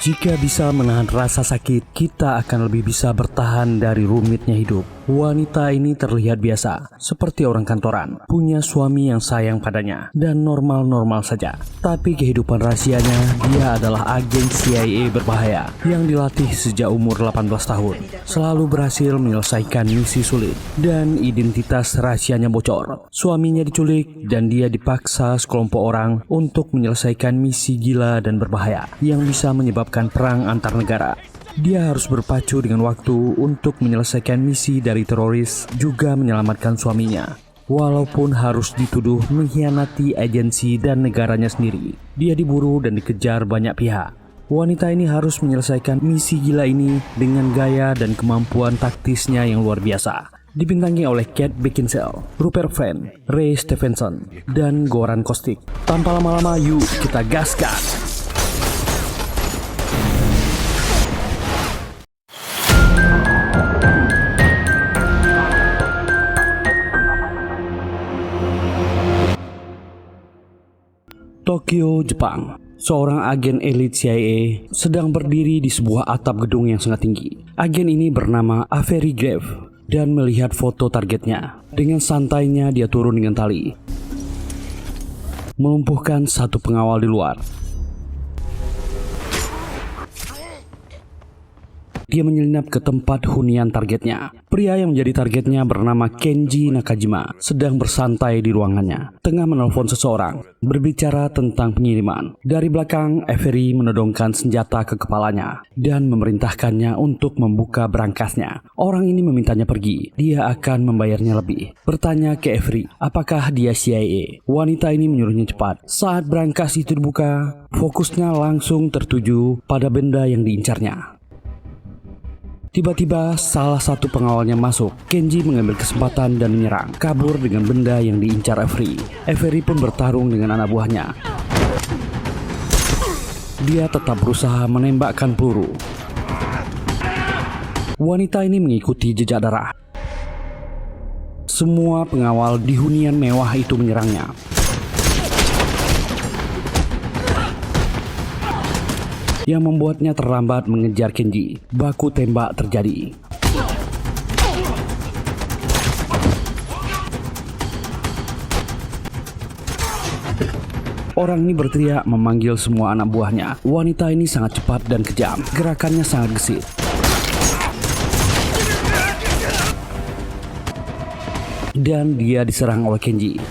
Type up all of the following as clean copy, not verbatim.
Jika bisa menahan rasa sakit, kita akan lebih bisa bertahan dari rumitnya hidup. Wanita ini terlihat biasa, seperti orang kantoran, punya suami yang sayang padanya, dan normal-normal saja. Tapi kehidupan rahasianya, dia adalah agen CIA berbahaya, yang dilatih sejak umur 18 tahun. Selalu berhasil menyelesaikan misi sulit, dan identitas rahasianya bocor. Suaminya diculik, dan dia dipaksa sekelompok orang untuk menyelesaikan misi gila dan berbahaya, yang bisa menyebabkan perang antar negara. Dia harus berpacu dengan waktu untuk menyelesaikan misi dari teroris, juga menyelamatkan suaminya. Walaupun harus dituduh mengkhianati agensi dan negaranya sendiri, dia diburu dan dikejar banyak pihak. Wanita ini harus menyelesaikan misi gila ini dengan gaya dan kemampuan taktisnya yang luar biasa. Dibintangi oleh Kate Beckinsale, Rupert Friend, Ray Stevenson, dan Goran Kostic. Tanpa lama-lama, yuk kita gaskan! Tokyo, Jepang. Seorang agen elit CIA sedang berdiri di sebuah atap gedung yang sangat tinggi. Agen ini bernama Avery Grave dan melihat foto targetnya. Dengan santainya dia turun dengan tali, melumpuhkan satu pengawal di luar. Dia menyelinap ke tempat hunian targetnya. Pria yang menjadi targetnya bernama Kenji Nakajima, sedang bersantai di ruangannya, tengah menelpon seseorang, berbicara tentang pengiriman. Dari belakang, Avery menodongkan senjata ke kepalanya dan memerintahkannya untuk membuka berangkasnya. Orang ini memintanya pergi, dia akan membayarnya lebih. Bertanya ke Avery, apakah dia CIA? Wanita ini menyuruhnya cepat. Saat berangkas itu dibuka, fokusnya langsung tertuju pada benda yang diincarnya. Tiba-tiba salah satu pengawalnya masuk. Kenji mengambil kesempatan dan menyerang, kabur dengan benda yang diincar Avery. Avery pun bertarung dengan anak buahnya. Dia tetap berusaha menembakkan peluru. Wanita ini mengikuti jejak darah. Semua pengawal di hunian mewah itu menyerangnya. Yang membuatnya terlambat mengejar Kenji. Baku tembak terjadi. Orang ini berteriak memanggil semua anak buahnya. Wanita ini sangat cepat dan kejam. Gerakannya sangat gesit. Dan dia diserang oleh Kenji.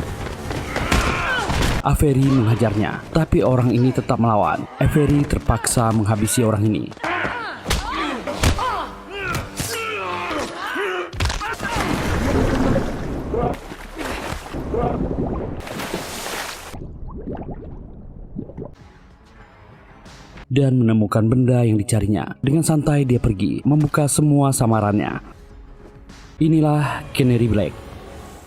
Avery menghajarnya, tapi orang ini tetap melawan. Avery terpaksa menghabisi orang ini. Dan menemukan benda yang dicarinya. Dengan santai dia pergi, membuka semua samarannya. Inilah Canary Black.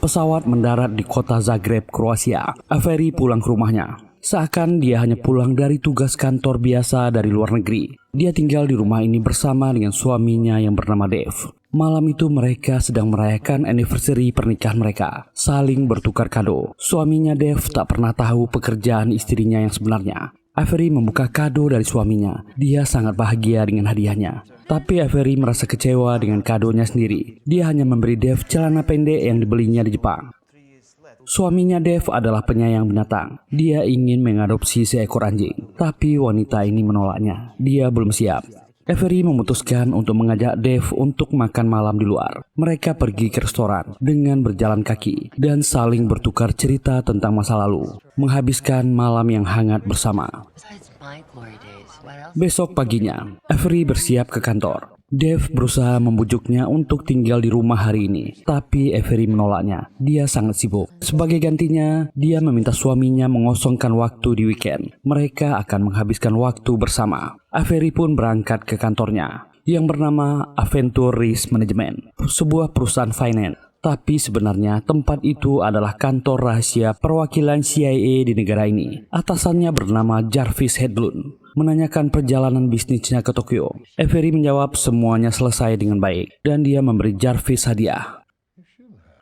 Pesawat mendarat di kota Zagreb, Kroasia. Avery pulang ke rumahnya. Seakan dia hanya pulang dari tugas kantor biasa dari luar negeri. Dia tinggal di rumah ini bersama dengan suaminya yang bernama Dave. Malam itu mereka sedang merayakan anniversary pernikahan mereka. Saling bertukar kado. Suaminya Dave tak pernah tahu pekerjaan istrinya yang sebenarnya. Avery membuka kado dari suaminya. Dia sangat bahagia dengan hadiahnya. Tapi Avery merasa kecewa dengan kadonya sendiri. Dia hanya memberi Dave celana pendek yang dibelinya di Jepang. Suaminya Dave adalah penyayang binatang. Dia ingin mengadopsi seekor anjing. Tapi wanita ini menolaknya. Dia belum siap. Avery memutuskan untuk mengajak Dave untuk makan malam di luar. Mereka pergi ke restoran dengan berjalan kaki dan saling bertukar cerita tentang masa lalu. Menghabiskan malam yang hangat bersama. Besok paginya, Avery bersiap ke kantor. Dave berusaha membujuknya untuk tinggal di rumah hari ini, tapi Avery menolaknya. Dia sangat sibuk. Sebagai gantinya, dia meminta suaminya mengosongkan waktu di weekend. Mereka akan menghabiskan waktu bersama. Avery pun berangkat ke kantornya, yang bernama Aventure Risk Management, sebuah perusahaan finance. Tapi sebenarnya tempat itu adalah kantor rahasia perwakilan CIA di negara ini. Atasannya bernama Jarvis Hedlund. Menanyakan perjalanan bisnisnya ke Tokyo. Avery menjawab semuanya selesai dengan baik dan dia memberi Jarvis hadiah.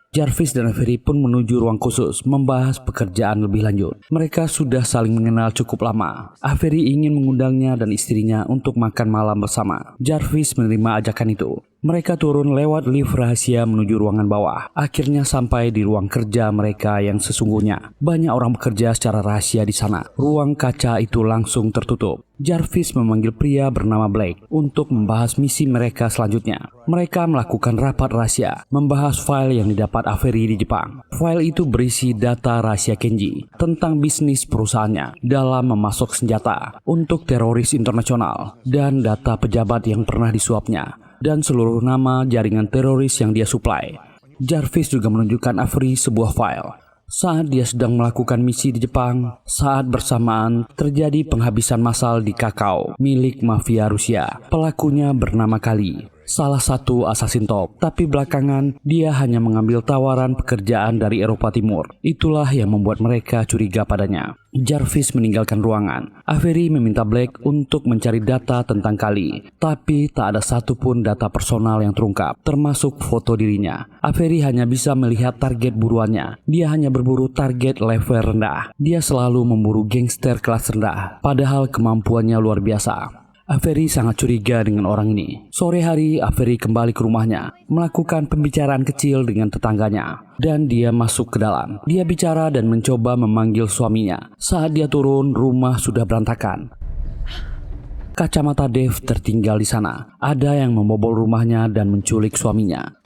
Jarvis dan Avery pun menuju ruang khusus membahas pekerjaan lebih lanjut. Mereka sudah saling mengenal cukup lama. Avery ingin mengundangnya dan istrinya untuk makan malam bersama. Jarvis menerima ajakan itu. Mereka turun lewat lift rahasia menuju ruangan bawah. Akhirnya sampai di ruang kerja mereka yang sesungguhnya. Banyak orang bekerja secara rahasia di sana. Ruang kaca itu langsung tertutup. Jarvis memanggil pria bernama Blake untuk membahas misi mereka selanjutnya. Mereka melakukan rapat rahasia, membahas file yang didapat Avery di Jepang. File itu berisi data rahasia Kenji tentang bisnis perusahaannya dalam memasok senjata untuk teroris internasional dan data pejabat yang pernah disuapnya dan seluruh nama jaringan teroris yang dia suplai. Jarvis juga menunjukkan Avery sebuah file saat dia sedang melakukan misi di Jepang. Saat bersamaan terjadi penghabisan massal di kakao milik mafia Rusia. Pelakunya bernama Kali, salah satu assassin top, tapi belakangan dia hanya mengambil tawaran pekerjaan dari Eropa Timur. Itulah yang membuat mereka curiga padanya. Jarvis meninggalkan ruangan. Avery meminta Blake untuk mencari data tentang Kali, tapi tak ada satupun data personal yang terungkap, termasuk foto dirinya. Avery hanya bisa melihat target buruannya. Dia hanya berburu target level rendah. Dia selalu memburu gangster kelas rendah, padahal kemampuannya luar biasa. Avery sangat curiga dengan orang ini. Sore hari, Avery kembali ke rumahnya, melakukan pembicaraan kecil dengan tetangganya, dan dia masuk ke dalam. Dia bicara dan mencoba memanggil suaminya. Saat dia turun, rumah sudah berantakan. Kacamata Dave tertinggal di sana. Ada yang membobol rumahnya dan menculik suaminya.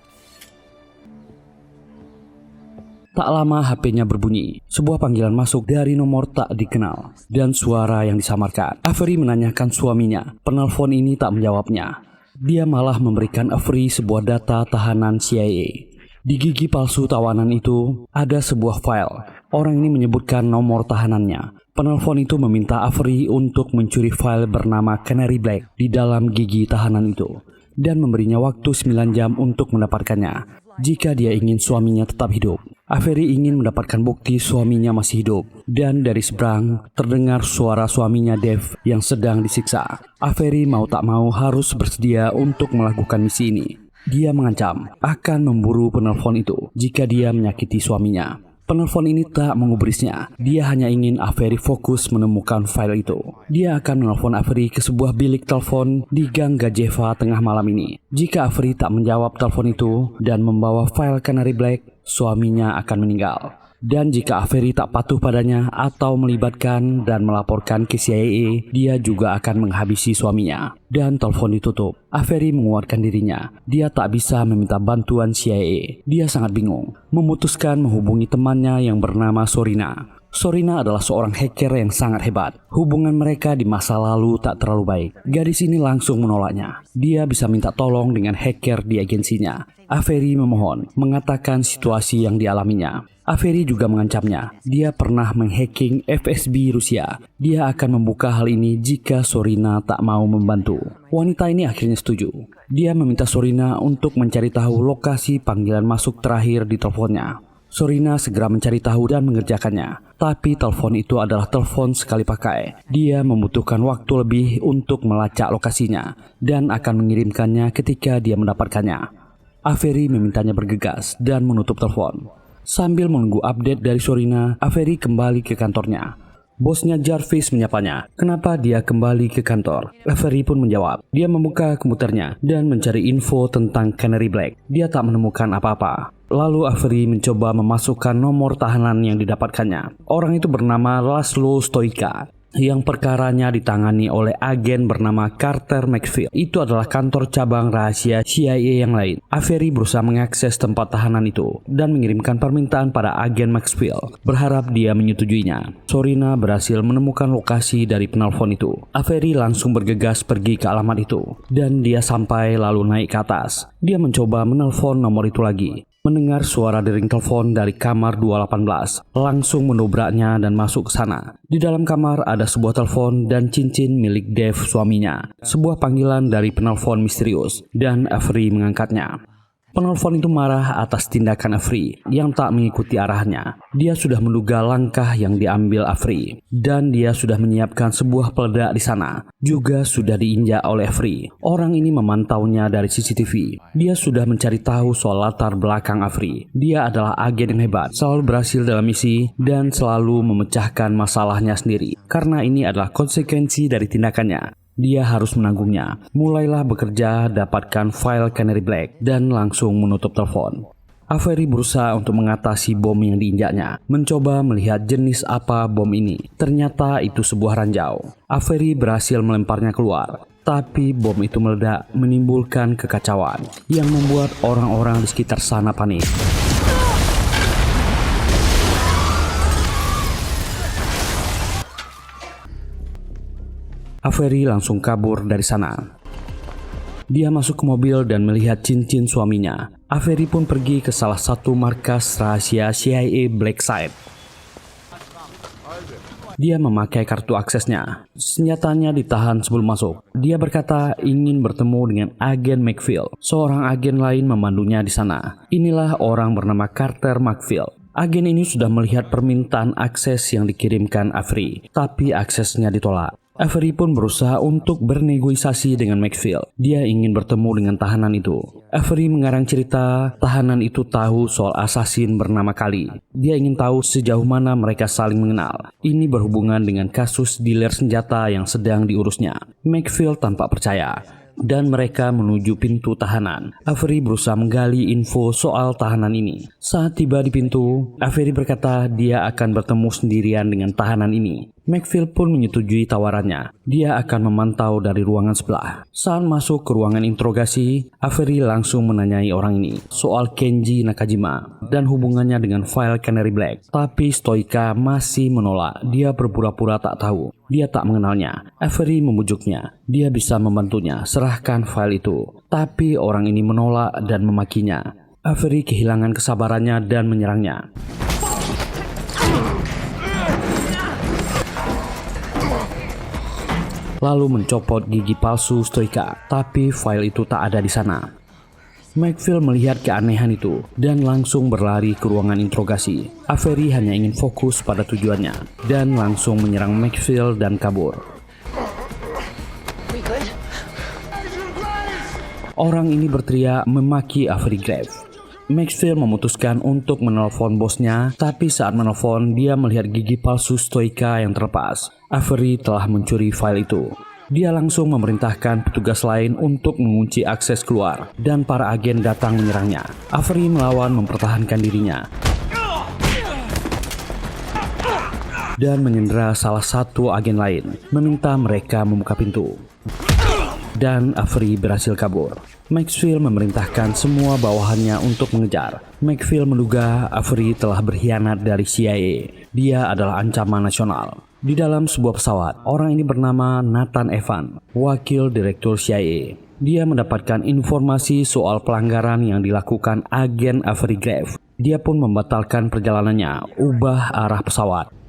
Tak lama HP-nya berbunyi. Sebuah panggilan masuk dari nomor tak dikenal dan suara yang disamarkan. Avery menanyakan suaminya. Penelpon ini tak menjawabnya. Dia malah memberikan Avery sebuah data tahanan CIA. Di gigi palsu tawanan itu ada sebuah file. Orang ini menyebutkan nomor tahanannya. Penelpon itu meminta Avery untuk mencuri file bernama Canary Black di dalam gigi tahanan itu dan memberinya waktu 9 jam untuk mendapatkannya jika dia ingin suaminya tetap hidup. Avery ingin mendapatkan bukti suaminya masih hidup, dan dari seberang terdengar suara suaminya Dave yang sedang disiksa. Avery mau tak mau harus bersedia untuk melakukan misi ini. Dia mengancam akan memburu penelpon itu jika dia menyakiti suaminya. Penelpon ini tak mengubrisnya. Dia hanya ingin Avery fokus menemukan file itu. Dia akan menelpon Avery ke sebuah bilik telepon di Gang Gajeva tengah malam ini. Jika Avery tak menjawab telepon itu dan membawa file Canary Black, suaminya akan meninggal. Dan jika Avery tak patuh padanya atau melibatkan dan melaporkan ke CIA, dia juga akan menghabisi suaminya. Dan telepon ditutup. Avery menguatkan dirinya. Dia tak bisa meminta bantuan CIA. Dia sangat bingung. Memutuskan menghubungi temannya yang bernama Sorina. Sorina adalah seorang hacker yang sangat hebat. Hubungan mereka di masa lalu tak terlalu baik. Gadis ini langsung menolaknya. Dia bisa minta tolong dengan hacker di agensinya. Avery memohon, mengatakan situasi yang dialaminya. Avery juga mengancamnya. Dia pernah menghacking FSB Rusia. Dia akan membuka hal ini jika Sorina tak mau membantu. Wanita ini akhirnya setuju. Dia meminta Sorina untuk mencari tahu lokasi panggilan masuk terakhir di teleponnya. Sorina segera mencari tahu dan mengerjakannya. Tapi telepon itu adalah telepon sekali pakai. Dia membutuhkan waktu lebih untuk melacak lokasinya dan akan mengirimkannya ketika dia mendapatkannya. Avery memintanya bergegas dan menutup telepon. Sambil menunggu update dari Sorina, Avery kembali ke kantornya. Bosnya Jarvis menyapanya. Kenapa dia kembali ke kantor? Avery pun menjawab. Dia membuka komputernya dan mencari info tentang Canary Black. Dia tak menemukan apa-apa. Lalu Avery mencoba memasukkan nomor tahanan yang didapatkannya. Orang itu bernama Laszlo Stoica, yang perkaranya ditangani oleh agen bernama Carter Maxfield. Itu adalah kantor cabang rahasia CIA yang lain. Avery berusaha mengakses tempat tahanan itu dan mengirimkan permintaan pada agen Maxfield, berharap dia menyetujuinya. Sorina berhasil menemukan lokasi dari penelpon itu. Avery langsung bergegas pergi ke alamat itu, dan dia sampai lalu naik ke atas. Dia mencoba menelpon nomor itu lagi. Mendengar suara dering telepon dari kamar 218, langsung mendobraknya dan masuk ke sana. Di dalam kamar ada sebuah telepon dan cincin milik Dave suaminya. Sebuah panggilan dari penelpon misterius, dan Avery mengangkatnya. Penelpon itu marah atas tindakan Avery yang tak mengikuti arahannya. Dia sudah menduga langkah yang diambil Avery dan dia sudah menyiapkan sebuah peledak di sana. Juga sudah diinjak oleh Avery. Orang ini memantaunya dari CCTV. Dia sudah mencari tahu soal latar belakang Avery. Dia adalah agen yang hebat, selalu berhasil dalam misi dan selalu memecahkan masalahnya sendiri. Karena ini adalah konsekuensi dari tindakannya. Dia harus menanggungnya. Mulailah bekerja, dapatkan file Canary Black, dan langsung menutup telepon. Avery berusaha untuk mengatasi bom yang diinjaknya, mencoba melihat jenis apa bom ini. Ternyata itu sebuah ranjau. Avery berhasil melemparnya keluar, tapi bom itu meledak, menimbulkan kekacauan yang membuat orang-orang di sekitar sana panik. Avery langsung kabur dari sana. Dia masuk ke mobil dan melihat cincin suaminya. Avery pun pergi ke salah satu markas rahasia CIA Black Site. Dia memakai kartu aksesnya. Senjatanya ditahan sebelum masuk. Dia berkata ingin bertemu dengan agen McPhail. Seorang agen lain memandunya di sana. Inilah orang bernama Carter McPhail. Agen ini sudah melihat permintaan akses yang dikirimkan Avery, tapi aksesnya ditolak. Avery pun berusaha untuk bernegosiasi dengan McPhail. Dia ingin bertemu dengan tahanan itu. Avery mengarang cerita tahanan itu tahu soal asasin bernama Kali. Dia ingin tahu sejauh mana mereka saling mengenal. Ini berhubungan dengan kasus dealer senjata yang sedang diurusnya. McPhail tampak percaya dan mereka menuju pintu tahanan. Avery berusaha menggali info soal tahanan ini. Saat tiba di pintu, Avery berkata dia akan bertemu sendirian dengan tahanan ini. McPhail pun menyetujui tawarannya. Dia akan memantau dari ruangan sebelah. Saat masuk ke ruangan interogasi, Avery langsung menanyai orang ini soal Kenji Nakajima dan hubungannya dengan file Canary Black. Tapi Stoika masih menolak. Dia berpura-pura tak tahu. Dia tak mengenalnya. Avery membujuknya. Dia bisa membantunya. Serahkan file itu. Tapi orang ini menolak dan memakinya. Avery kehilangan kesabarannya dan menyerangnya. Lalu mencopot gigi palsu Stoika, tapi file itu tak ada di sana. McPhail melihat keanehan itu dan langsung berlari ke ruangan interogasi. Avery hanya ingin fokus pada tujuannya dan langsung menyerang McPhail dan kabur. Orang ini berteriak memaki Avery Graves. McPhail memutuskan untuk menelpon bosnya, tapi saat menelpon dia melihat gigi palsu Stoika yang terlepas. Avery telah mencuri file itu. Dia langsung memerintahkan petugas lain untuk mengunci akses keluar dan para agen datang menyerangnya. Avery melawan mempertahankan dirinya dan menyandera salah satu agen lain, meminta mereka membuka pintu. Dan Avery berhasil kabur. McPhail memerintahkan semua bawahannya untuk mengejar. McPhail menduga Avery telah berkhianat dari CIA. Dia adalah ancaman nasional. Di dalam sebuah pesawat, orang ini bernama Nathan Evan, wakil direktur CIA. Dia mendapatkan informasi soal pelanggaran yang dilakukan agen Avery Graves. Dia pun membatalkan perjalanannya, ubah arah pesawat.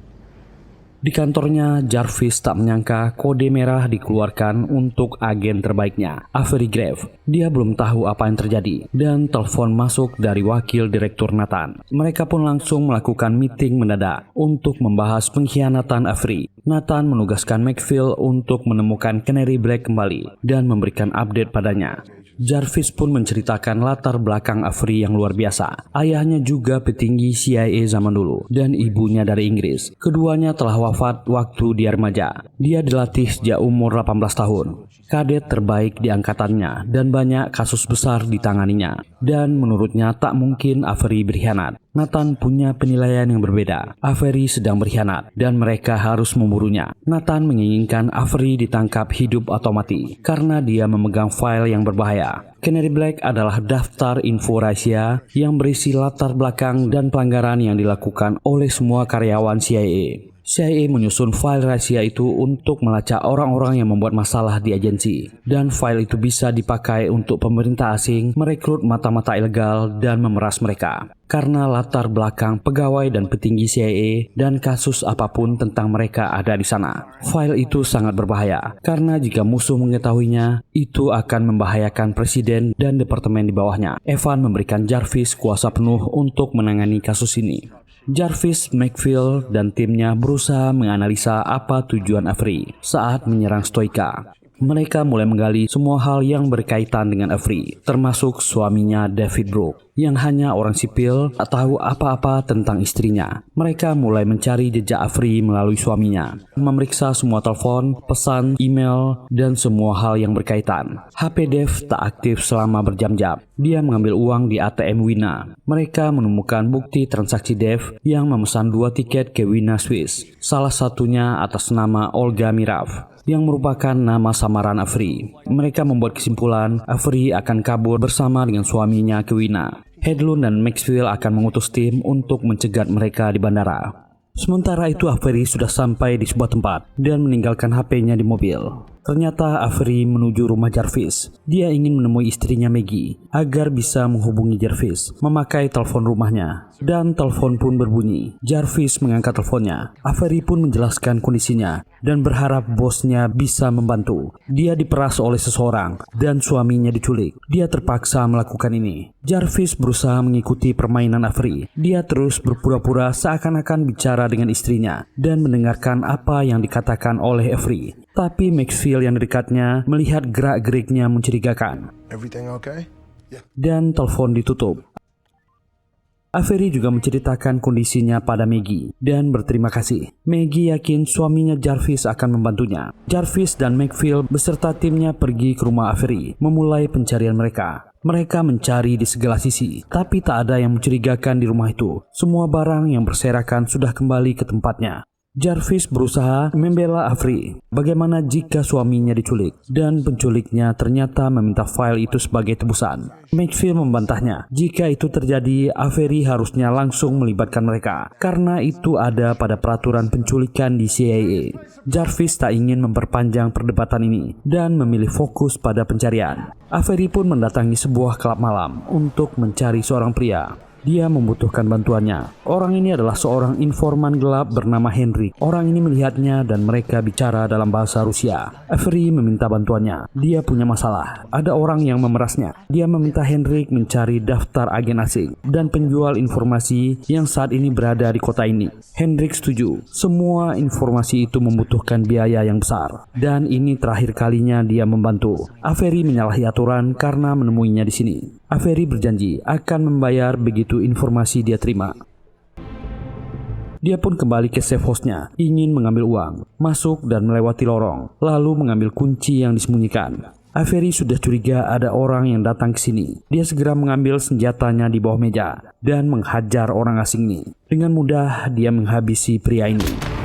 Di kantornya, Jarvis tak menyangka kode merah dikeluarkan untuk agen terbaiknya, Avery Graves. Dia belum tahu apa yang terjadi, dan telepon masuk dari wakil direktur Nathan. Mereka pun langsung melakukan meeting mendadak untuk membahas pengkhianatan Avery. Nathan menugaskan McPhail untuk menemukan Canary Black kembali dan memberikan update padanya. Jarvis pun menceritakan latar belakang Avery yang luar biasa. Ayahnya juga petinggi CIA zaman dulu dan ibunya dari Inggris. Keduanya telah wafat waktu dia remaja. Dia dilatih sejak umur 18 tahun. Kadet terbaik di angkatannya dan banyak kasus besar ditanganinya. Dan menurutnya tak mungkin Avery berkhianat. Nathan punya penilaian yang berbeda. Avery sedang berkhianat dan mereka harus memburunya. Nathan menginginkan Avery ditangkap hidup atau mati karena dia memegang file yang berbahaya. Canary Black adalah daftar info rahasia yang berisi latar belakang dan pelanggaran yang dilakukan oleh semua karyawan CIA. CIA menyusun file rahasia itu untuk melacak orang-orang yang membuat masalah di agensi. Dan file itu bisa dipakai untuk pemerintah asing merekrut mata-mata ilegal dan memeras mereka. Karena latar belakang pegawai dan petinggi CIA dan kasus apapun tentang mereka ada di sana. File itu sangat berbahaya, karena jika musuh mengetahuinya, itu akan membahayakan presiden dan departemen di bawahnya. Evan memberikan Jarvis kuasa penuh untuk menangani kasus ini. Jarvis, McPhail, dan timnya berusaha menganalisa apa tujuan Avery saat menyerang Stoica. Mereka mulai menggali semua hal yang berkaitan dengan Avery, termasuk suaminya David Brooke, yang hanya orang sipil tak tahu apa-apa tentang istrinya. Mereka mulai mencari jejak Avery melalui suaminya, memeriksa semua telepon, pesan, email, dan semua hal yang berkaitan. HP Dave tak aktif selama berjam-jam. Dia mengambil uang di ATM Wina. Mereka menemukan bukti transaksi Dave yang memesan 2 tiket ke Wina Swiss, salah satunya atas nama Olga Mirav, yang merupakan nama samaran Avery. Mereka membuat kesimpulan Avery akan kabur bersama dengan suaminya ke Wina. Hedlund dan Maxwell akan mengutus tim untuk mencegat mereka di bandara. Sementara itu Avery sudah sampai di sebuah tempat dan meninggalkan HP-nya di mobil. Ternyata Avery menuju rumah Jarvis. Dia ingin menemui istrinya Maggie agar bisa menghubungi Jarvis memakai telepon rumahnya. Dan telepon pun berbunyi. Jarvis mengangkat teleponnya. Avery pun menjelaskan kondisinya dan berharap bosnya bisa membantu. Dia diperas oleh seseorang dan suaminya diculik. Dia terpaksa melakukan ini. Jarvis berusaha mengikuti permainan Avery. Dia terus berpura-pura seakan-akan bicara dengan istrinya dan mendengarkan apa yang dikatakan oleh Avery. Tapi Maxwell yang dekatnya melihat gerak-geriknya mencurigakan. Everything okay? Dan telepon ditutup. Avery juga menceritakan kondisinya pada Maggie dan berterima kasih. Maggie yakin suaminya Jarvis akan membantunya. Jarvis dan Maxwell beserta timnya pergi ke rumah Avery, memulai pencarian mereka. Mereka mencari di segala sisi, tapi tak ada yang mencurigakan di rumah itu. Semua barang yang berserakan sudah kembali ke tempatnya. Jarvis berusaha membela Avery. Bagaimana jika suaminya diculik dan penculiknya ternyata meminta file itu sebagai tebusan? Maxwell membantahnya. Jika itu terjadi, Avery harusnya langsung melibatkan mereka karena itu ada pada peraturan penculikan di CIA. Jarvis tak ingin memperpanjang perdebatan ini dan memilih fokus pada pencarian. Avery pun mendatangi sebuah klub malam untuk mencari seorang pria. Dia membutuhkan bantuannya. Orang ini adalah seorang informan gelap bernama Henrik. Orang ini melihatnya dan mereka bicara dalam bahasa Rusia. Avery meminta bantuannya. Dia punya masalah. Ada orang yang memerasnya. Dia meminta Henrik mencari daftar agen asing dan penjual informasi yang saat ini berada di kota ini. Henrik setuju. Semua informasi itu membutuhkan biaya yang besar. Dan ini terakhir kalinya dia membantu. Avery menyalahi aturan karena menemuinya di sini. Avery berjanji akan membayar begitu informasi dia terima. Dia pun kembali ke safe house-nya, ingin mengambil uang, masuk dan melewati lorong, lalu mengambil kunci yang disembunyikan. Avery sudah curiga ada orang yang datang ke sini. Dia segera mengambil senjatanya di bawah meja dan menghajar orang asing ini. Dengan mudah dia menghabisi pria ini.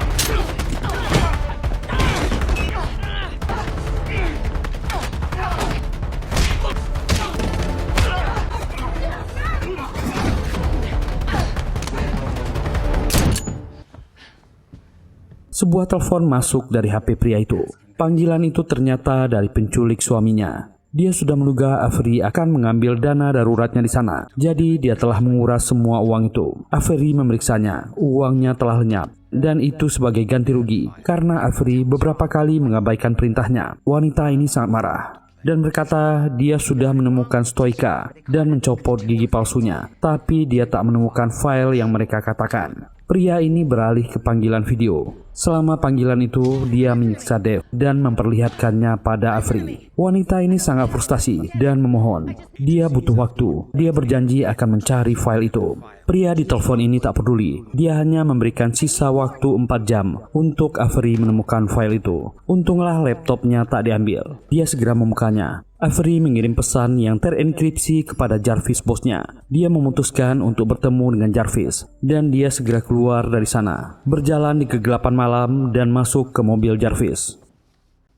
Sebuah telepon masuk dari HP pria itu. Panggilan itu ternyata dari penculik suaminya. Dia sudah menduga Avery akan mengambil dana daruratnya di sana. Jadi dia telah menguras semua uang itu. Avery memeriksanya. Uangnya telah lenyap. Dan itu sebagai ganti rugi. Karena Avery beberapa kali mengabaikan perintahnya. Wanita ini sangat marah dan berkata dia sudah menemukan Stoica dan mencopot gigi palsunya. Tapi dia tak menemukan file yang mereka katakan. Pria ini beralih ke panggilan video. Selama panggilan itu, dia menyiksa Dave dan memperlihatkannya pada Avery. Wanita ini sangat frustasi dan memohon. Dia butuh waktu. Dia berjanji akan mencari file itu. Pria di telepon ini tak peduli. Dia hanya memberikan sisa waktu 4 jam untuk Avery menemukan file itu. Untunglah laptopnya tak diambil. Dia segera membukanya. Avery mengirim pesan yang terenkripsi kepada Jarvis bosnya. Dia memutuskan untuk bertemu dengan Jarvis dan dia segera keluar dari sana, berjalan di kegelapan malam dan masuk ke mobil Jarvis.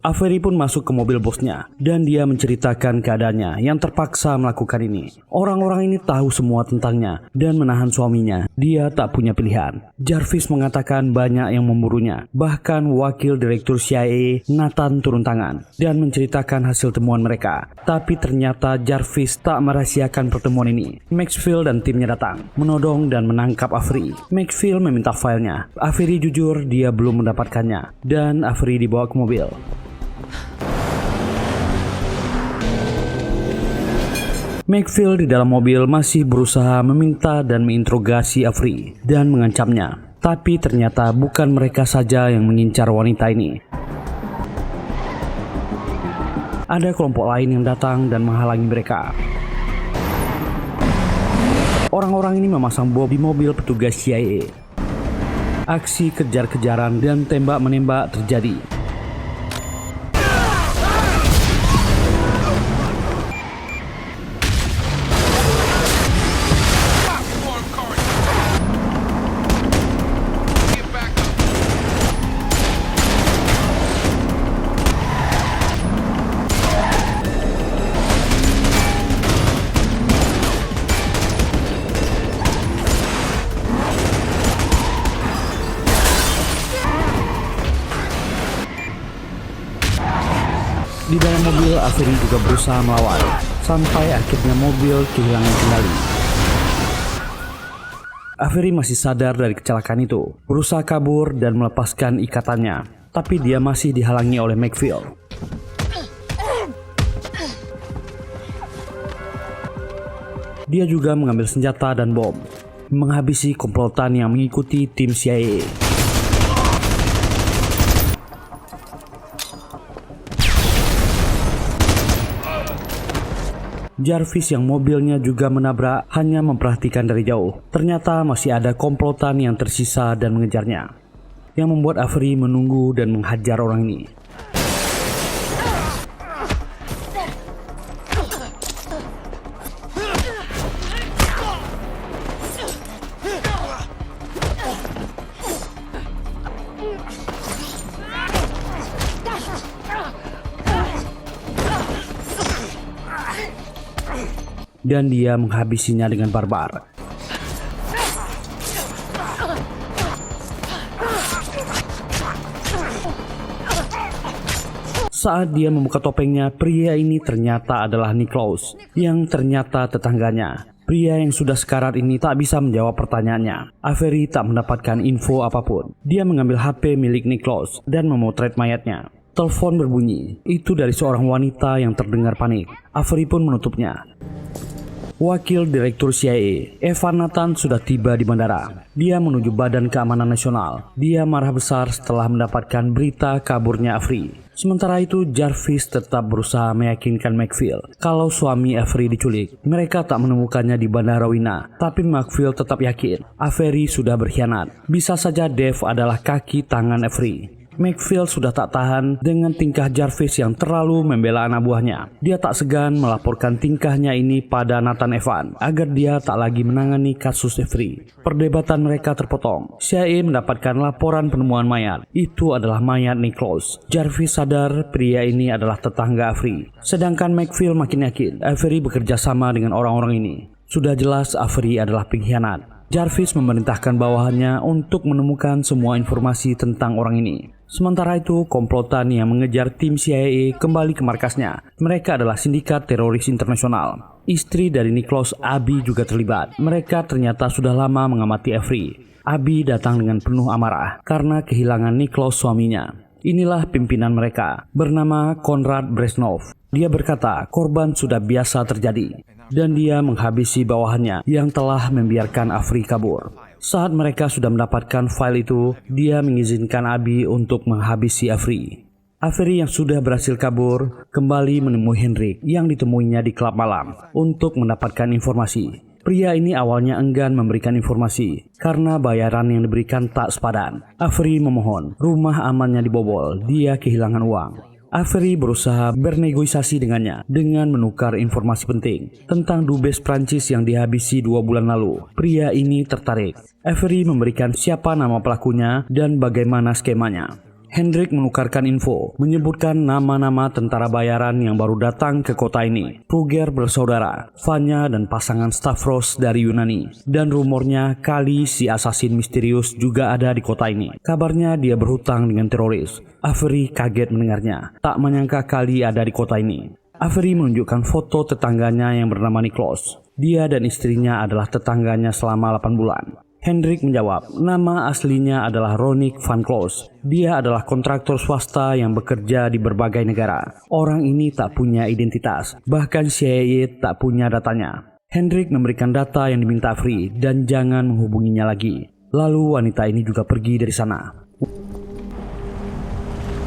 Avery pun masuk ke mobil bosnya dan dia menceritakan keadaannya yang terpaksa melakukan ini. Orang-orang ini tahu semua tentangnya dan menahan suaminya. Dia tak punya pilihan. Jarvis mengatakan banyak yang memburunya. Bahkan wakil direktur CIA Nathan turun tangan dan menceritakan hasil temuan mereka. Tapi ternyata Jarvis tak merahasiakan pertemuan ini. Maxfield dan timnya datang, menodong dan menangkap Avery. Maxfield meminta filenya. Avery jujur dia belum mendapatkannya dan Avery dibawa ke mobil. Maxfield di dalam mobil masih berusaha meminta dan menginterogasi Avery dan mengancamnya. Tapi ternyata bukan mereka saja yang mengincar wanita ini. Ada kelompok lain yang datang dan menghalangi mereka. Orang-orang ini memasang bom di mobil petugas CIA. Aksi kejar-kejaran dan tembak-menembak terjadi. Di dalam mobil, Avery juga berusaha melawan, sampai akhirnya mobil kehilangan kendali. Avery masih sadar dari kecelakaan itu, berusaha kabur dan melepaskan ikatannya, tapi dia masih dihalangi oleh Maxfield. Dia juga mengambil senjata dan bom, menghabisi komplotan yang mengikuti tim CIA. Jarvis yang mobilnya juga menabrak hanya memperhatikan dari jauh. Ternyata masih ada komplotan yang tersisa dan mengejarnya, yang membuat Avery menunggu dan menghajar orang ini. Dan dia menghabisinya dengan barbar. Saat dia membuka topengnya, pria ini ternyata adalah Niklaus, yang ternyata tetangganya. Pria yang sudah sekarat ini tak bisa menjawab pertanyaannya. Avery tak mendapatkan info apapun. Dia mengambil HP milik Niklaus dan memotret mayatnya. Telepon berbunyi. Itu dari seorang wanita yang terdengar panik. Avery pun menutupnya. Wakil Direktur CIA, Evan Nathan sudah tiba di bandara. Dia menuju Badan Keamanan Nasional. Dia marah besar setelah mendapatkan berita kaburnya Avery. Sementara itu, Jarvis tetap berusaha meyakinkan Maxfield kalau suami Avery diculik. Mereka tak menemukannya di Bandara Wina, tapi Maxfield tetap yakin Avery sudah berkhianat. Bisa saja Dave adalah kaki tangan Avery. Maxfield sudah tak tahan dengan tingkah Jarvis yang terlalu membela anak buahnya. Dia tak segan melaporkan tingkahnya ini pada Nathan Evan agar dia tak lagi menangani kasus Avery. Perdebatan mereka terpotong. CIA mendapatkan laporan penemuan mayat. Itu adalah mayat Niklaus. Jarvis sadar pria ini adalah tetangga Avery. Sedangkan Maxfield makin yakin Avery bekerja sama dengan orang-orang ini. Sudah jelas Avery adalah pengkhianat. Jarvis memerintahkan bawahannya untuk menemukan semua informasi tentang orang ini. Sementara itu, komplotan yang mengejar tim CIA kembali ke markasnya. Mereka adalah sindikat teroris internasional. Istri dari Niklaus, Abby, juga terlibat. Mereka ternyata sudah lama mengamati Avery. Abby datang dengan penuh amarah karena kehilangan Niklaus suaminya. Inilah pimpinan mereka, bernama Konrad Bresnov. Dia berkata korban sudah biasa terjadi, dan dia menghabisi bawahannya yang telah membiarkan Avery kabur. Saat mereka sudah mendapatkan file itu, dia mengizinkan Abby untuk menghabisi Avery. Avery yang sudah berhasil kabur kembali menemui Henrik yang ditemuinya di klub malam untuk mendapatkan informasi. Pria ini awalnya enggan memberikan informasi karena bayaran yang diberikan tak sepadan. Avery memohon, rumah amannya dibobol, dia kehilangan uang. Avery berusaha bernegosiasi dengannya dengan menukar informasi penting tentang dubes Prancis yang dihabisi 2 bulan lalu. Pria ini tertarik. Avery memberikan siapa nama pelakunya dan bagaimana skemanya. Hendrik menukarkan info, menyebutkan nama-nama tentara bayaran yang baru datang ke kota ini. Kruger bersaudara, Vanya dan pasangan Stavros dari Yunani. Dan rumornya kali si asasin misterius juga ada di kota ini. Kabarnya dia berhutang dengan teroris. Avery kaget mendengarnya, tak menyangka kali ada di kota ini. Avery menunjukkan foto tetangganya yang bernama Niklas. Dia dan istrinya adalah tetangganya selama 8 bulan. Hendrik menjawab, nama aslinya adalah Ronnie van Kloos. Dia adalah kontraktor swasta yang bekerja di berbagai negara. Orang ini tak punya identitas, bahkan CIA tak punya datanya. Hendrik memberikan data yang diminta Avery dan jangan menghubunginya lagi. Lalu wanita ini juga pergi dari sana.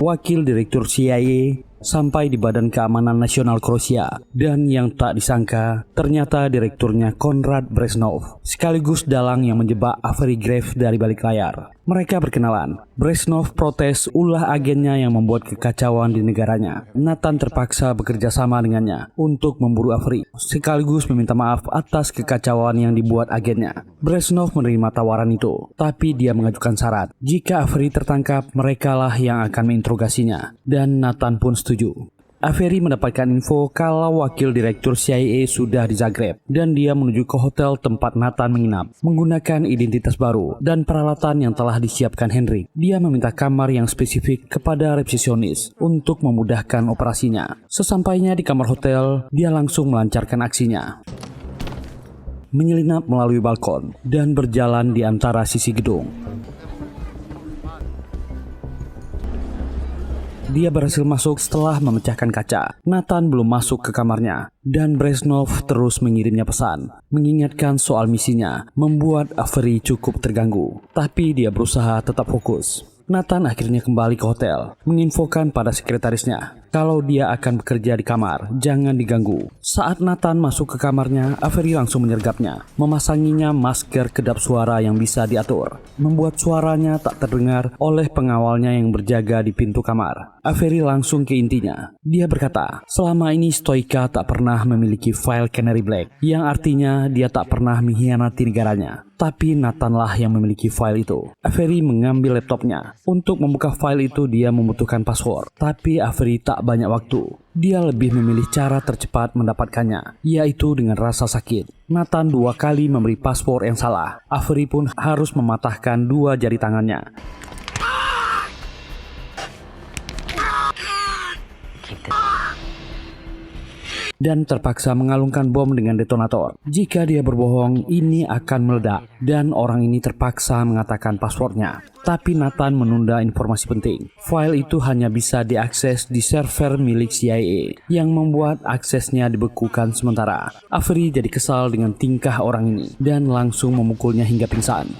Wakil Direktur CIA sampai di Badan Keamanan Nasional Kroasia, dan yang tak disangka ternyata direkturnya Konrad Bresnov, sekaligus dalang yang menjebak Avery Graves dari balik layar. Mereka berkenalan. Bresnov protes ulah agennya yang membuat kekacauan di negaranya. Nathan terpaksa bekerja sama dengannya untuk memburu Avery, sekaligus meminta maaf atas kekacauan yang dibuat agennya. Bresnov menerima tawaran itu, tapi dia mengajukan syarat. Jika Avery tertangkap, merekalah yang akan menginterogasinya, dan Nathan pun setuju. Avery mendapatkan info kalau wakil direktur CIA sudah di Zagreb dan dia menuju ke hotel tempat Nathan menginap menggunakan identitas baru dan peralatan yang telah disiapkan Hendrik. Dia meminta kamar yang spesifik kepada resepsionis untuk memudahkan operasinya. Sesampainya di kamar hotel, dia langsung melancarkan aksinya. Menyelinap melalui balkon dan berjalan di antara sisi gedung. Dia berhasil masuk setelah memecahkan kaca. Nathan belum masuk ke kamarnya, dan Bresnov terus mengirimnya pesan, mengingatkan soal misinya, membuat Avery cukup terganggu. Tapi dia berusaha tetap fokus. Nathan akhirnya kembali ke hotel, menginfokan pada sekretarisnya kalau dia akan bekerja di kamar, jangan diganggu. Saat Nathan masuk ke kamarnya, Avery langsung menyergapnya, memasanginya masker kedap suara yang bisa diatur, membuat suaranya tak terdengar oleh pengawalnya yang berjaga di pintu kamar. Avery langsung ke intinya. Dia berkata, selama ini Stoika tak pernah memiliki file Canary Black, yang artinya dia tak pernah mengkhianati negaranya. Tapi Nathanlah yang memiliki file itu. Avery mengambil laptopnya. Untuk membuka file itu dia membutuhkan password, tapi Avery tak banyak waktu. Dia lebih memilih cara tercepat mendapatkannya, yaitu dengan rasa sakit. Nathan 2 kali memberi password yang salah. Avery pun harus mematahkan 2 jari tangannya. Dan terpaksa mengalungkan bom dengan detonator. Jika dia berbohong, ini akan meledak, dan orang ini terpaksa mengatakan passwordnya. Tapi Nathan menunda informasi penting. File itu hanya bisa diakses di server milik CIA, yang membuat aksesnya dibekukan sementara. Avery jadi kesal dengan tingkah orang ini, dan langsung memukulnya hingga pingsan.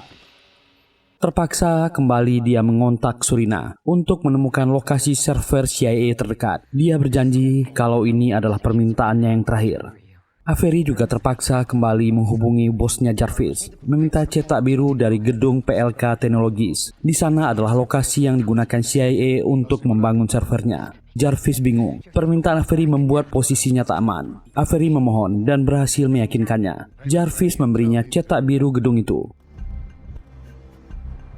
Terpaksa kembali dia mengontak Surina untuk menemukan lokasi server CIA terdekat. Dia berjanji kalau ini adalah permintaannya yang terakhir. Avery juga terpaksa kembali menghubungi bosnya Jarvis, meminta cetak biru dari gedung PLK Technologies. Di sana adalah lokasi yang digunakan CIA untuk membangun servernya. Jarvis bingung. Permintaan Avery membuat posisinya tak aman. Avery memohon dan berhasil meyakinkannya. Jarvis memberinya cetak biru gedung itu.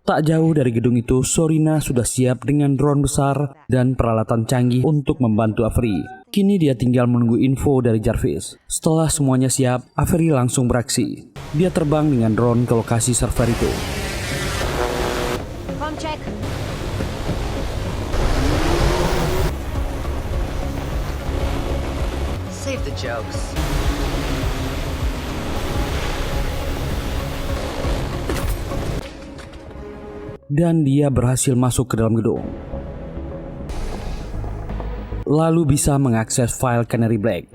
Tak jauh dari gedung itu, Surina sudah siap dengan drone besar dan peralatan canggih untuk membantu Avery. Kini dia tinggal menunggu info dari Jarvis. Setelah semuanya siap, Avery langsung beraksi. Dia terbang dengan drone ke lokasi server itu. Check. Save the jokes. Dan dia berhasil masuk ke dalam gedung. Lalu bisa mengakses file Canary Black.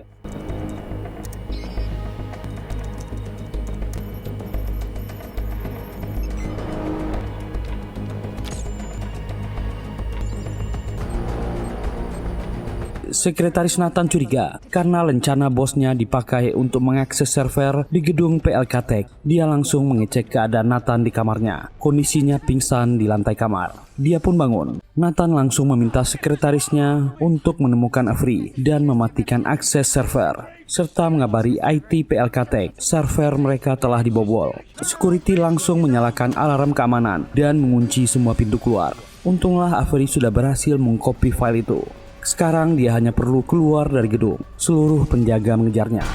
Sekretaris Nathan curiga karena lencana bosnya dipakai untuk mengakses server di gedung PLK Tech. Dia langsung mengecek keadaan Nathan di kamarnya. Kondisinya pingsan di lantai kamar. Dia pun bangun. Nathan langsung meminta sekretarisnya untuk menemukan Avery dan mematikan akses server, serta mengabari IT PLK Tech. Server mereka telah dibobol. Security langsung menyalakan alarm keamanan dan mengunci semua pintu keluar. Untunglah Avery sudah berhasil mengcopy file itu. Sekarang dia hanya perlu keluar dari gedung. Seluruh penjaga mengejarnya.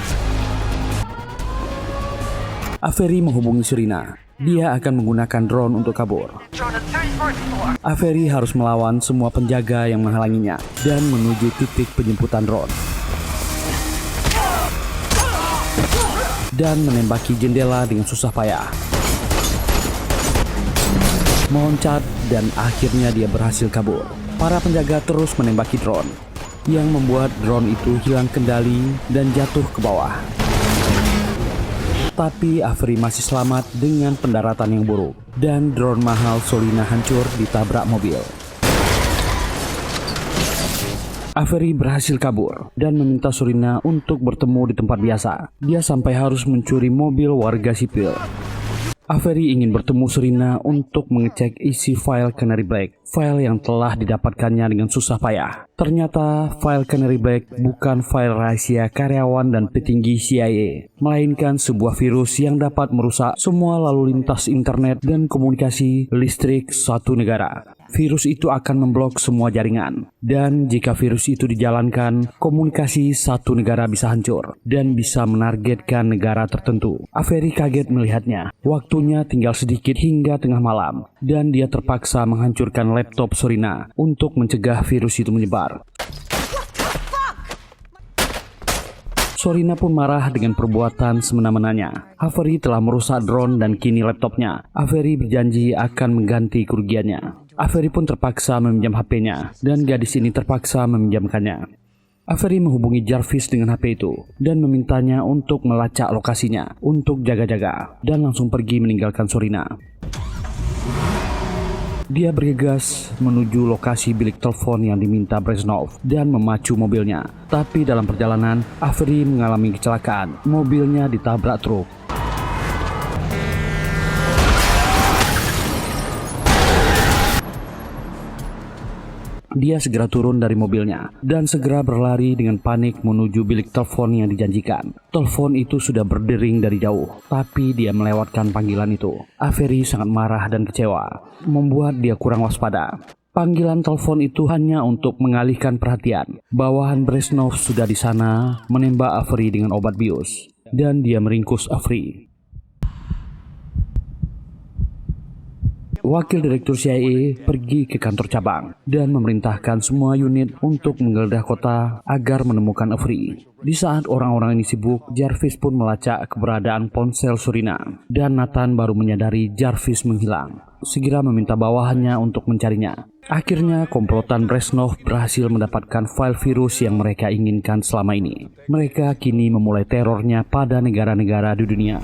Avery menghubungi Serena. Dia akan menggunakan drone untuk kabur. Avery harus melawan semua penjaga yang menghalanginya dan menuju titik penjemputan drone. Dan menembaki jendela dengan susah payah. Meloncat dan akhirnya dia berhasil kabur. Para penjaga terus menembaki drone, yang membuat drone itu hilang kendali dan jatuh ke bawah. Tapi Avery masih selamat dengan pendaratan yang buruk, dan drone mahal Serena hancur ditabrak mobil. Avery berhasil kabur dan meminta Serena untuk bertemu di tempat biasa. Dia sampai harus mencuri mobil warga sipil. Avery ingin bertemu Serena untuk mengecek isi file Canary Black, file yang telah didapatkannya dengan susah payah. Ternyata file Canary Black bukan file rahasia karyawan dan petinggi CIA, melainkan sebuah virus yang dapat merusak semua lalu lintas internet dan komunikasi listrik suatu negara. Virus itu akan memblok semua jaringan, dan jika virus itu dijalankan, komunikasi satu negara bisa hancur dan bisa menargetkan negara tertentu. Avery kaget melihatnya. Waktunya tinggal sedikit hingga tengah malam, dan dia terpaksa menghancurkan laptop Serena untuk mencegah virus itu menyebar. Serena pun marah dengan perbuatan semena-menanya. Avery telah merusak drone dan kini laptopnya. Avery berjanji akan mengganti kerugiannya. Avery pun terpaksa meminjam HP-nya, dan gadis ini terpaksa meminjamkannya. Avery menghubungi Jarvis dengan HP itu, dan memintanya untuk melacak lokasinya, untuk jaga-jaga, dan langsung pergi meninggalkan Serena. Dia bergegas menuju lokasi bilik telepon yang diminta Brezhnov dan memacu mobilnya. Tapi dalam perjalanan, Avery mengalami kecelakaan. Mobilnya ditabrak truk. Dia segera turun dari mobilnya dan segera berlari dengan panik menuju bilik telepon yang dijanjikan. Telepon itu sudah berdering dari jauh, tapi dia melewatkan panggilan itu. Avery sangat marah dan kecewa, membuat dia kurang waspada. Panggilan telepon itu hanya untuk mengalihkan perhatian. Bawahan Brezhnov sudah di sana menembak Avery dengan obat bius, dan dia meringkus Avery. Wakil Direktur CIA pergi ke kantor cabang dan memerintahkan semua unit untuk menggeledah kota agar menemukan Avery. Di saat orang-orang ini sibuk, Jarvis pun melacak keberadaan ponsel Serena, dan Nathan baru menyadari Jarvis menghilang. Segera meminta bawahannya untuk mencarinya. Akhirnya komplotan Brezhnov berhasil mendapatkan file virus yang mereka inginkan selama ini. Mereka kini memulai terornya pada negara-negara di dunia.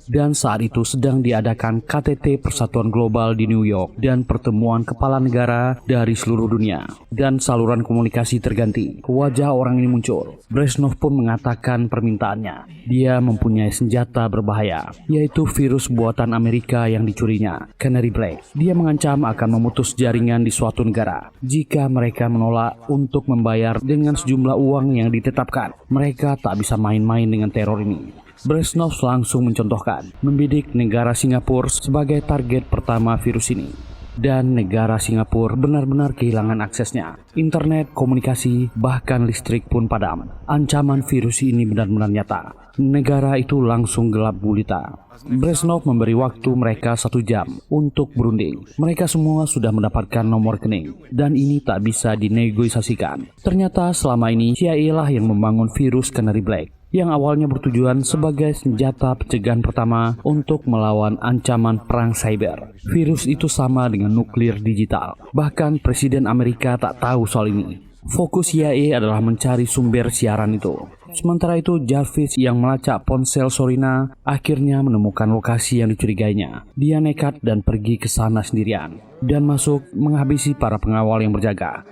Dan saat itu sedang diadakan KTT Persatuan Global di New York dan pertemuan kepala negara dari seluruh dunia. Dan saluran komunikasi terganti. Wajah orang ini muncul. Brezhnov pun mengatakan permintaannya. Dia mempunyai senjata berbahaya, yaitu virus buatan Amerika yang dicurinya, Canary Black. Dia mengancam akan memutus jaringan di suatu negara jika mereka menolak untuk membayar dengan sejumlah uang yang ditetapkan. Mereka tak bisa main-main dengan teror ini. Brezhnov langsung mencontohkan, membidik negara Singapura sebagai target pertama virus ini. Dan negara Singapura benar-benar kehilangan aksesnya. Internet, komunikasi, bahkan listrik pun padam. Ancaman virus ini benar-benar nyata. Negara itu langsung gelap gulita. Brezhnov memberi waktu mereka 1 jam untuk berunding. Mereka semua sudah mendapatkan nomor rekening, dan ini tak bisa dinegosiasikan. Ternyata selama ini CIA lah yang membangun virus Canary Black, yang awalnya bertujuan sebagai senjata pencegahan pertama untuk melawan ancaman perang cyber. Virus itu sama dengan nuklir digital. Bahkan Presiden Amerika tak tahu soal ini. Fokus CIA adalah mencari sumber siaran itu. Sementara itu, Jarvis yang melacak ponsel Serena akhirnya menemukan lokasi yang dicurigainya. Dia nekat dan pergi ke sana sendirian dan masuk menghabisi para pengawal yang berjaga.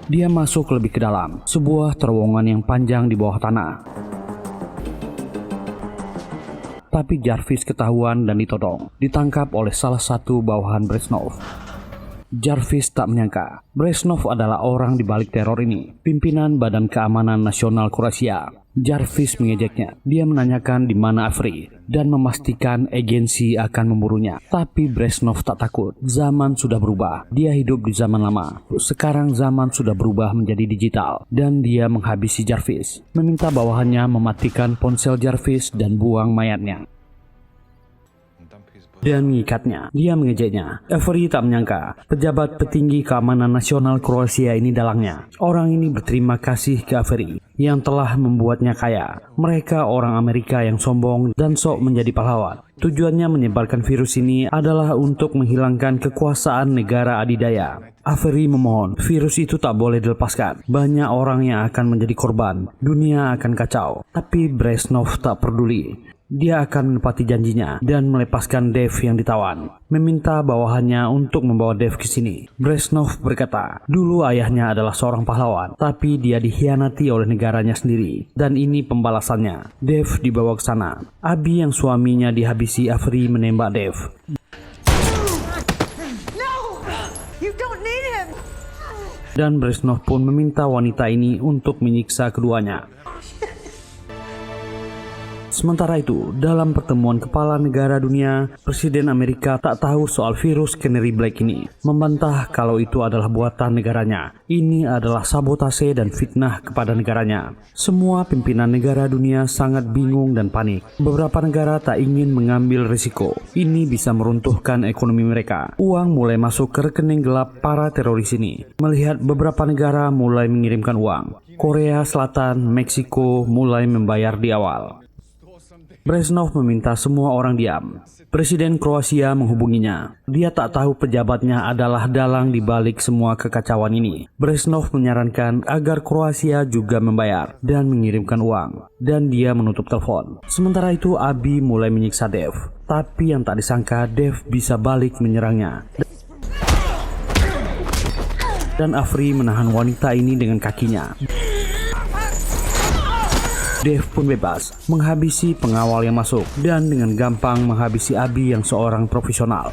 Dia masuk lebih ke dalam, sebuah terowongan yang panjang di bawah tanah. Tapi Jarvis ketahuan dan ditodong, ditangkap oleh salah satu bawahan Brezhnov. Jarvis tak menyangka Brezhnov adalah orang di balik teror ini, pimpinan Badan Keamanan Nasional Kroasia. Jarvis mengejeknya. Dia menanyakan di mana Avery dan memastikan agensi akan memburunya. Tapi Brezhnov tak takut. Zaman sudah berubah. Dia hidup di zaman lama. Sekarang zaman sudah berubah menjadi digital dan dia menghabisi Jarvis, meminta bawahannya mematikan ponsel Jarvis dan buang mayatnya dan mengikatnya. Dia mengejeknya. Avery tak menyangka pejabat petinggi keamanan nasional Kroasia ini dalangnya. Orang ini berterima kasih ke Avery yang telah membuatnya kaya. Mereka orang Amerika yang sombong dan sok menjadi pahlawan. Tujuannya menyebarkan virus ini adalah untuk menghilangkan kekuasaan negara adidaya. Avery memohon, virus itu tak boleh dilepaskan. Banyak orang yang akan menjadi korban. Dunia akan kacau. Tapi Brezhnov tak peduli. Dia akan menepati janjinya dan melepaskan Dave yang ditawan, meminta bawahannya untuk membawa Dave ke sini. Brezhnov berkata, dulu ayahnya adalah seorang pahlawan, tapi dia dikhianati oleh negaranya sendiri, dan ini pembalasannya. Dave dibawa ke sana. Abby yang suaminya dihabisi Avery menembak Dave. Dan Brezhnov pun meminta wanita ini untuk menyiksa keduanya. Sementara itu, dalam pertemuan kepala negara dunia, Presiden Amerika tak tahu soal virus Canary Black ini, membantah kalau itu adalah buatan negaranya. Ini adalah sabotase dan fitnah kepada negaranya. Semua pimpinan negara dunia sangat bingung dan panik. Beberapa negara tak ingin mengambil risiko. Ini bisa meruntuhkan ekonomi mereka. Uang mulai masuk ke rekening gelap para teroris ini. Melihat beberapa negara mulai mengirimkan uang. Korea Selatan, Meksiko mulai membayar di awal. Brezhnov meminta semua orang diam. Presiden Kroasia menghubunginya. Dia tak tahu pejabatnya adalah dalang di balik semua kekacauan ini. Brezhnov menyarankan agar Kroasia juga membayar dan mengirimkan uang. Dan dia menutup telepon. Sementara itu Abby mulai menyiksa Dave. Tapi yang tak disangka Dave bisa balik menyerangnya. Dan Avery menahan wanita ini dengan kakinya. Dave pun bebas, menghabisi pengawal yang masuk, dan dengan gampang menghabisi Abby yang seorang profesional.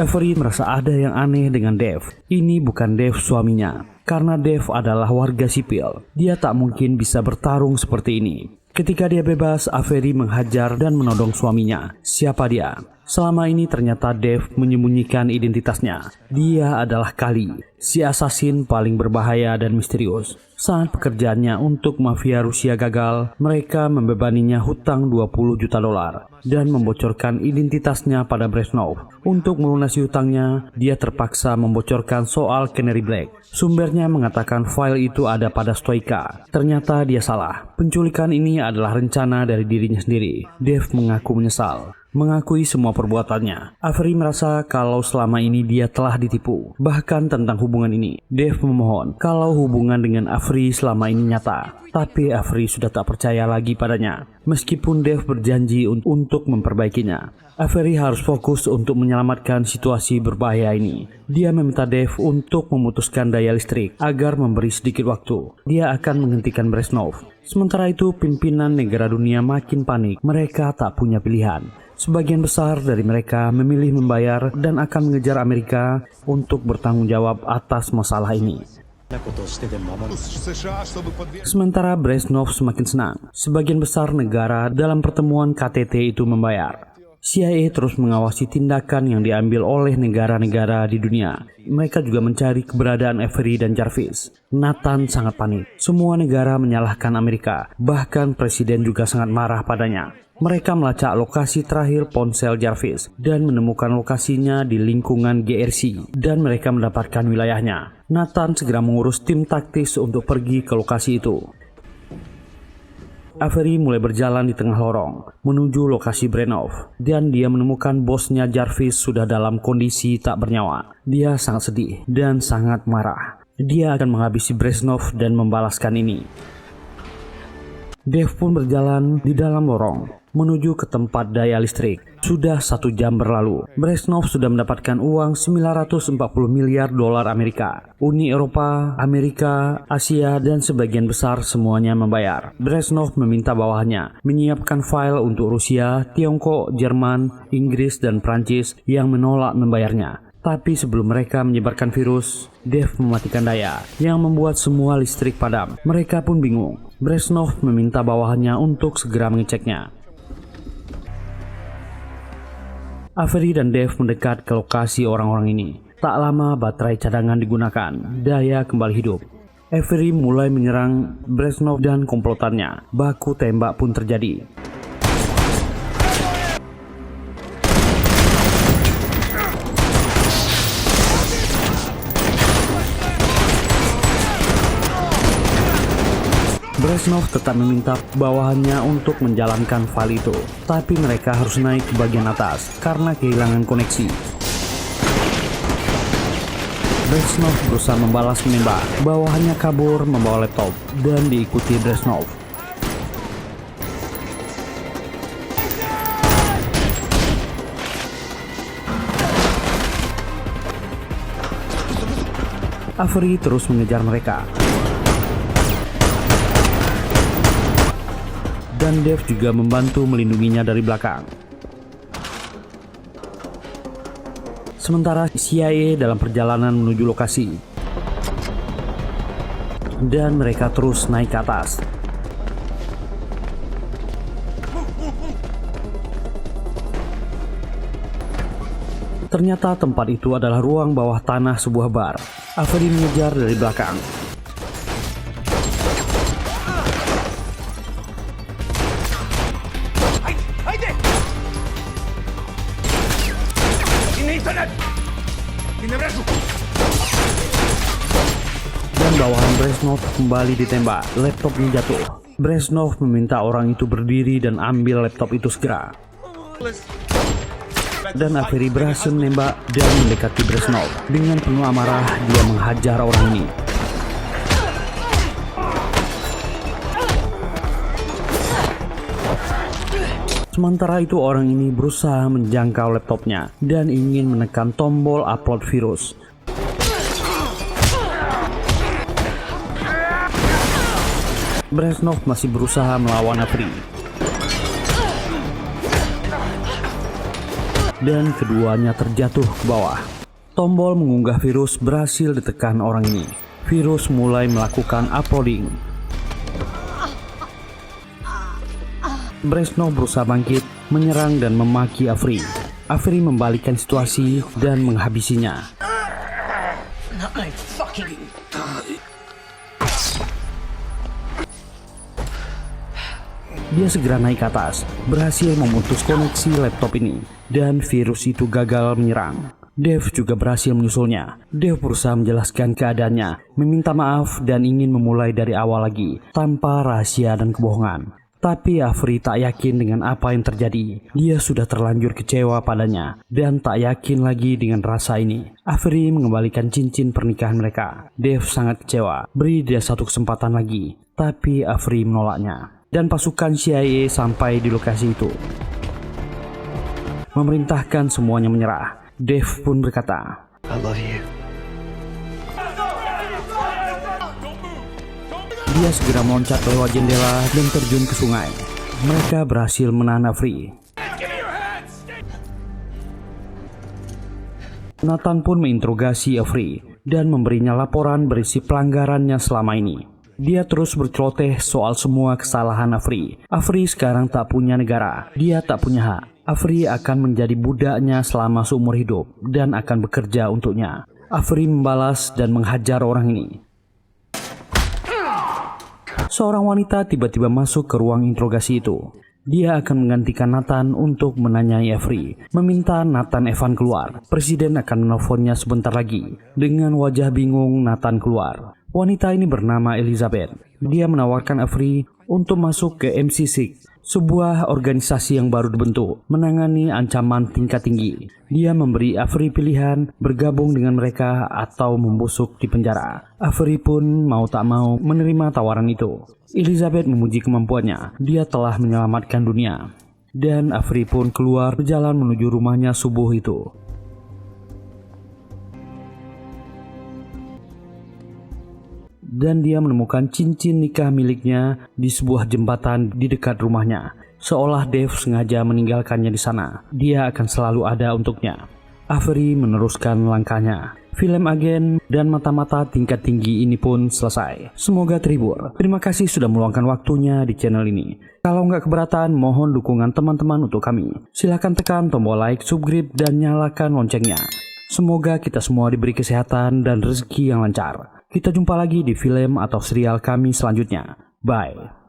Avery merasa ada yang aneh dengan Dave. Ini bukan Dave suaminya, karena Dave adalah warga sipil. Dia tak mungkin bisa bertarung seperti ini. Ketika dia bebas, Avery menghajar dan menodong suaminya. Siapa dia? Selama ini ternyata Dave menyembunyikan identitasnya. Dia adalah Kali, si asasin paling berbahaya dan misterius. Saat pekerjaannya untuk mafia Rusia gagal, mereka membebaninya hutang 20 juta dolar dan membocorkan identitasnya pada Brezhnov. Untuk melunasi hutangnya, dia terpaksa membocorkan soal Canary Black. Sumbernya mengatakan file itu ada pada Stoica. Ternyata dia salah. Penculikan ini adalah rencana dari dirinya sendiri. Dave mengaku menyesal, mengakui semua perbuatannya. Avery merasa kalau selama ini dia telah ditipu. Bahkan tentang hubungan ini, Dave memohon kalau hubungan dengan Avery selama ini nyata. Tapi Avery sudah tak percaya lagi padanya. Meskipun Dave berjanji untuk memperbaikinya, Avery harus fokus untuk menyelamatkan situasi berbahaya ini. Dia meminta Dave untuk memutuskan daya listrik agar memberi sedikit waktu. Dia akan menghentikan Brezhnov. Sementara itu, pimpinan negara dunia makin panik. Mereka tak punya pilihan. Sebagian besar dari mereka memilih membayar dan akan mengejar Amerika untuk bertanggung jawab atas masalah ini. Sementara Brezhnov semakin senang. Sebagian besar negara dalam pertemuan KTT itu membayar. CIA terus mengawasi tindakan yang diambil oleh negara-negara di dunia. Mereka juga mencari keberadaan Avery dan Jarvis. Nathan sangat panik. Semua negara menyalahkan Amerika. Bahkan presiden juga sangat marah padanya. Mereka melacak lokasi terakhir ponsel Jarvis dan menemukan lokasinya di lingkungan GRC dan mereka mendapatkan wilayahnya. Nathan segera mengurus tim taktis untuk pergi ke lokasi itu. Avery mulai berjalan di tengah lorong menuju lokasi Brezhnov dan dia menemukan bosnya Jarvis sudah dalam kondisi tak bernyawa. Dia sangat sedih dan sangat marah. Dia akan menghabisi Brezhnov dan membalaskan ini. Dave pun berjalan di dalam lorong menuju ke tempat daya listrik. Sudah 1 jam berlalu. Brezhnov sudah mendapatkan uang 940 miliar dolar Amerika. Uni Eropa, Amerika, Asia, dan sebagian besar semuanya membayar. Brezhnov meminta bawahannya menyiapkan file untuk Rusia, Tiongkok, Jerman, Inggris, dan Prancis yang menolak membayarnya. Tapi sebelum mereka menyebarkan virus, Dave mematikan daya yang membuat semua listrik padam. Mereka pun bingung. Brezhnov meminta bawahannya untuk segera mengeceknya. Avery dan Dave mendekat ke lokasi orang-orang ini. Tak lama baterai cadangan digunakan, daya kembali hidup. Avery mulai menyerang Brezhnov dan komplotannya. Baku tembak pun terjadi. Brezhnov tetap meminta bawahannya untuk menjalankan file itu, tapi mereka harus naik ke bagian atas karena kehilangan koneksi. Brezhnov berusaha membalas menembak, bawahannya kabur membawa laptop dan diikuti Brezhnov. Avery terus mengejar mereka. Dan Dave juga membantu melindunginya dari belakang. Sementara CIA dalam perjalanan menuju lokasi. Dan mereka terus naik ke atas. Ternyata tempat itu adalah ruang bawah tanah sebuah bar. Avery mengejar dari belakang. Dan bawahan Brezhnov kembali ditembak. Laptopnya jatuh. Brezhnov meminta orang itu berdiri dan ambil laptop itu segera. Dan Avery berhasil menembak dan mendekati Brezhnov. Dengan penuh amarah, dia menghajar orang ini. Sementara itu orang ini berusaha menjangkau laptopnya dan ingin menekan tombol upload virus. Brezhnov masih berusaha melawan Avery. Dan keduanya terjatuh ke bawah. Tombol mengunggah virus berhasil ditekan orang ini. Virus mulai melakukan uploading. Brezhnov berusaha bangkit, menyerang dan memaki Avery. Avery membalikkan situasi dan menghabisinya. Dia segera naik ke atas, berhasil memutus koneksi laptop ini, dan virus itu gagal menyerang. Dave juga berhasil menyusulnya. Dave berusaha menjelaskan keadaannya, meminta maaf dan ingin memulai dari awal lagi, tanpa rahasia dan kebohongan. Tapi Avery tak yakin dengan apa yang terjadi. Dia sudah terlanjur kecewa padanya dan tak yakin lagi dengan rasa ini. Avery mengembalikan cincin pernikahan mereka. Dave sangat kecewa. Beri dia satu kesempatan lagi. Tapi Avery menolaknya. Dan pasukan CIA sampai di lokasi itu. Memerintahkan semuanya menyerah. Dave pun berkata, I love you. Dia segera meloncat lewat jendela dan terjun ke sungai. Mereka berhasil menahan Avery. Nathan pun menginterogasi Avery dan memberinya laporan berisi pelanggarannya selama ini. Dia terus berceloteh soal semua kesalahan Avery. Avery sekarang tak punya negara. Dia tak punya hak. Avery akan menjadi budaknya selama seumur hidup dan akan bekerja untuknya. Avery membalas dan menghajar orang ini. Seorang wanita tiba-tiba masuk ke ruang interogasi itu. Dia akan menggantikan Nathan untuk menanyai Avery, meminta Nathan Evan keluar. Presiden akan menelponnya sebentar lagi. Dengan wajah bingung, Nathan keluar. Wanita ini bernama Elizabeth. Dia menawarkan Avery untuk masuk ke MC6, sebuah organisasi yang baru dibentuk menangani ancaman tingkat tinggi. Dia memberi Avery pilihan bergabung dengan mereka atau membusuk di penjara. Avery pun mau tak mau menerima tawaran itu. Elizabeth memuji kemampuannya. Dia telah menyelamatkan dunia. Dan Avery pun keluar berjalan menuju rumahnya subuh itu. Dan dia menemukan cincin nikah miliknya di sebuah jembatan di dekat rumahnya. Seolah Dave sengaja meninggalkannya di sana. Dia akan selalu ada untuknya. Avery meneruskan langkahnya. Film agen dan mata-mata tingkat tinggi ini pun selesai. Semoga terhibur. Terima kasih sudah meluangkan waktunya di channel ini. Kalau nggak keberatan, mohon dukungan teman-teman untuk kami. Silahkan tekan tombol like, subscribe, dan nyalakan loncengnya. Semoga kita semua diberi kesehatan dan rezeki yang lancar. Kita jumpa lagi di film atau serial kami selanjutnya. Bye.